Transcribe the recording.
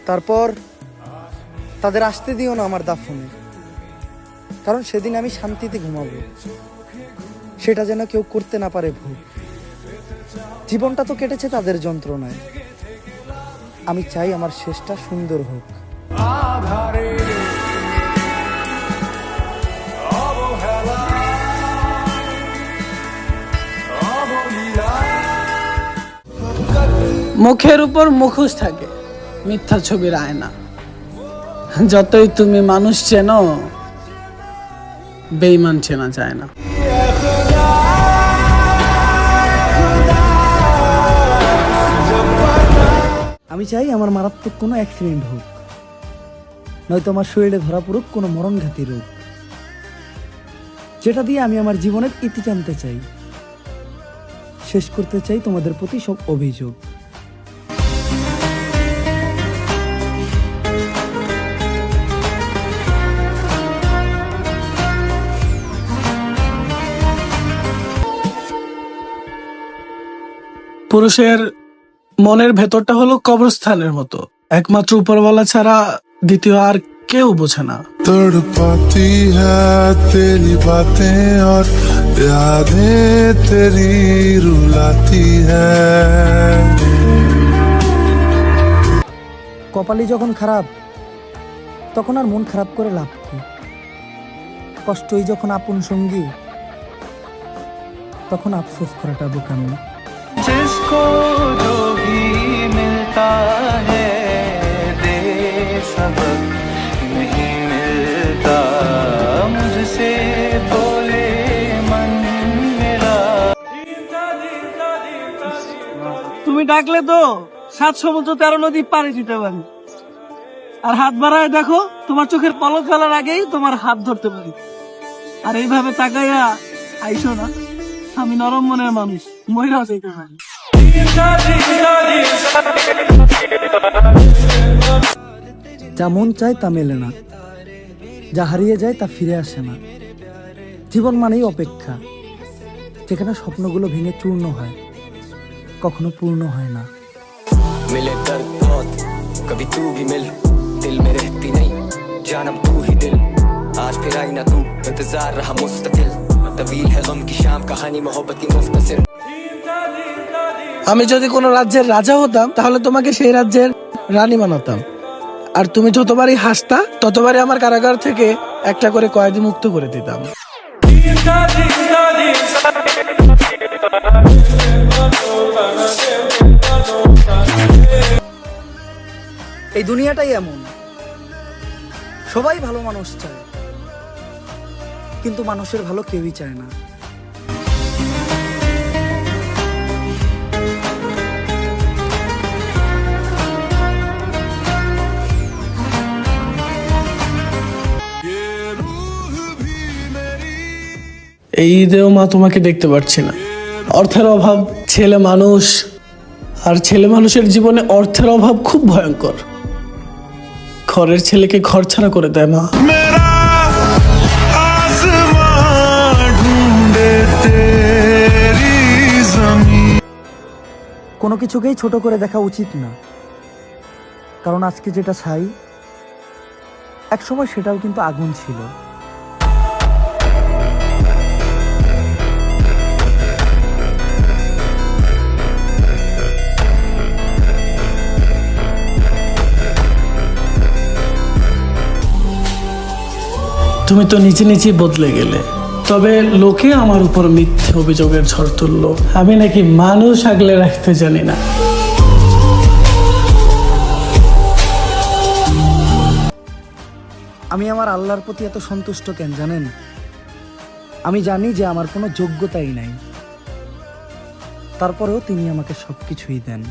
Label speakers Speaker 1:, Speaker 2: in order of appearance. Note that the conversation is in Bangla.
Speaker 1: তারপর তাদের আসতে দিও না আমার দাফনে, কারণ সেদিন আমি শান্তিতে ঘুমাবো, সেটা যেন কেউ করতে না পারে ভোগ। জীবনটা তো কেটেছে তাদের যন্ত্রণায়, আমি চাই আমার শেষটা সুন্দর হোক।
Speaker 2: মুখের উপর মুখোশ থাকে, মিথ্যা ছবির আয়না। যতই তুমি মানুষ চেনো, বেঈমান চেনা যায় না।
Speaker 1: আমি চাই আমার মারাত্মক কোনো অ্যাক্সিডেন্ট হোক, নয়তো আমার শরীরে ধরা পড়ুক কোনো মরণঘাতী রোগ, যেটা দিয়ে আমি আমার জীবনের ইতি টানতে চাই, শেষ করতে চাই তোমাদের প্রতি সব অভিযোগ।
Speaker 2: পুরুষের মনের ভেতরটা হলো কবরস্থানের মতো, একমাত্র উপরওয়ালা ছাড়া দ্বিতীয় আর কেউ বোঝে না।
Speaker 3: तड़पाती है तेरी बातें और यादें तेरी रुलाती है।
Speaker 1: কপালি যখন খারাপ, তখন আর মন খারাপ করে লাভ কি? কষ্টই যখন আপন সঙ্গী, তখন আফসোস করাটা বোকামি।
Speaker 4: जिसको जो भी मिलता है दे सबक नहीं मिलता, मुझसे बोले मन मेरा।
Speaker 2: তুমি ডাকলে তো 7 সমুদ্র 13 নদী পাড়ি দিতে পারি, আর হাত বাড়ায় দেখো, তোমার চোখের পলক ফেলার আগেই তোমার হাত ধরতে পারি। আর এইভাবে তাকাইয়া আইসো না, আমি নরম মনের মানুষ, মহিলা যাইতে পারি।
Speaker 1: যা মন চায় তা মেলে না, যা হারিয়ে যায় তা ফিরে আসে না। জীবন মানেই অপেক্ষা, যেখানে স্বপ্নগুলো ভেঙে চূর্ণ হয়, কখনো পূর্ণ হয় না।
Speaker 5: मिले दर्द बहुत, कभी तू भी मिल, दिल में रहती नहीं जानम तू ही दिल। आज फिर आई ना तू, इंतजार रहा मुस्तकिल, तवील है गम की शाम, कहानी मोहब्बत की मुख्तसर।
Speaker 2: আমি যদি কোনো রাজ্যের রাজা হতাম, তাহলে তোমাকে সেই রাজ্যের রানী বানাতাম, আর তুমি যতবারই হাসতা ততবারই আমার কারাগার থেকে একটা করে কয়েদি মুক্ত করে দিতাম।
Speaker 1: এই দুনিয়াটাই এমন, সবাই ভালো মানুষ চায়, কিন্তু মানুষের ভালো কেউই চায় না।
Speaker 2: এই ঈদেও মা তোমাকে দেখতে পাচ্ছি না। অর্থের অভাব, ছেলে মানুষ, আর ছেলে মানুষের জীবনে অর্থের অভাব খুব ভয়ঙ্কর। ঘরের ছেলেকে ঘর ছাড়া করে দেয় মা।
Speaker 3: मेरा आसमां ढूंढे तेरी ज़मीं।
Speaker 1: কোনো কিছুকেই ছোট করে দেখা উচিত না, কারণ আজকে যেটা ছাই, একসময় সেটাও কিন্তু আগুন ছিল।
Speaker 2: তুমি তো নিচে নিচে বদলে গেলে, তবে লোকে আমার উপর মিথ্যে অভিযোগের ঝড় তুললো, আমি নাকি মানুষ আগলে রাখতে জানি না।
Speaker 1: আমি আমার আল্লাহর প্রতি এত সন্তুষ্ট কেন জানেন? আমি জানি যে আমার কোনো যোগ্যতাই নাই, তারপরেও তিনি আমাকে সবকিছুই দেন।